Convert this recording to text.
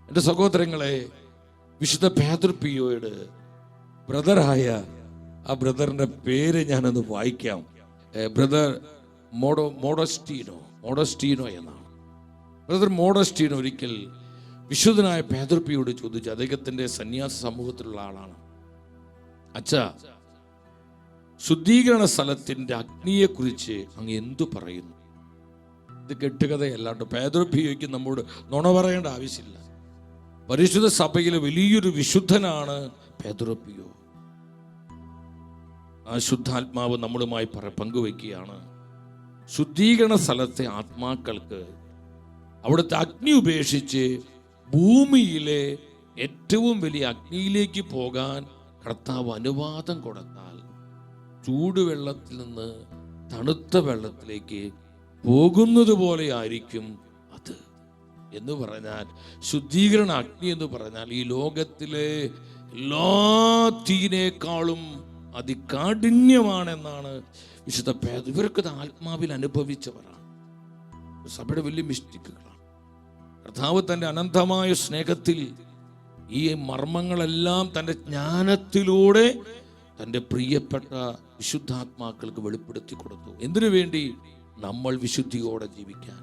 എൻ്റെ സഹോദരങ്ങളെ, വിശുദ്ധ പേതുർപിയോയുടെ ബ്രദറായ ആ ബ്രദറിൻ്റെ പേര് ഞാനൊന്ന് വായിക്കാം. ബ്രദർ മോഡസ്റ്റീനോ എന്നാണ്. ബ്രദർ മോഡസ്റ്റീനോ ഒരിക്കൽ വിശുദ്ധനായ പേതുർപിയോട് ചോദിച്ചു. അദ്ദേഹത്തിൻ്റെ സന്യാസ സമൂഹത്തിലുള്ള ആളാണ്. അച്ഛാ, ശുദ്ധീകരണ സ്ഥലത്തിൻ്റെ അഗ്നിയെക്കുറിച്ച് അങ്ങ് എന്തു പറയുന്നു? ഇത് കെട്ടുകഥയല്ലാണ്ട് പേതുർപിയോയ്ക്ക് നമ്മോട് നുണ പറയേണ്ട ആവശ്യമില്ല. പരിശുദ്ധ സഭയിലെ വലിയൊരു വിശുദ്ധനാണ് പേതുർപിയോ. ആ ശുദ്ധാത്മാവ് നമ്മളുമായി പങ്കുവയ്ക്കുകയാണ്. ശുദ്ധീകരണ സ്ഥലത്തെ ആത്മാക്കൾക്ക് അവിടുത്തെ അഗ്നി ഉപേക്ഷിച്ച് ഭൂമിയിലെ ഏറ്റവും വലിയ അഗ്നിയിലേക്ക് പോകാൻ കർത്താവ് അനുവാദം കൊടുത്താൽ ചൂടുവെള്ളത്തിൽ നിന്ന് തണുത്ത വെള്ളത്തിലേക്ക് പോകുന്നത് പോലെ ആയിരിക്കും അത് എന്ന് പറഞ്ഞാൽ, ശുദ്ധീകരണ അഗ്നി എന്ന് പറഞ്ഞാൽ ഈ ലോകത്തിലെ എല്ലാ തീനേക്കാളും അതികാഠിന്യമാണെന്നാണ് വിശുദ്ധ ഇവർക്കത് ആത്മാവിൽ അനുഭവിച്ചവരാണ്. സഭയുടെ വലിയ മിസ്റ്റേക്കുകളാണ്. കർത്താവ് തൻ്റെ അനന്തമായ സ്നേഹത്തിൽ ഈ മർമ്മങ്ങളെല്ലാം തൻ്റെ ജ്ഞാനത്തിലൂടെ തൻ്റെ പ്രിയപ്പെട്ട വിശുദ്ധാത്മാക്കൾക്ക് വെളിപ്പെടുത്തി കൊടുത്തു. എന്തിനു വേണ്ടി? നമ്മൾ വിശുദ്ധിയോടെ ജീവിക്കാൻ.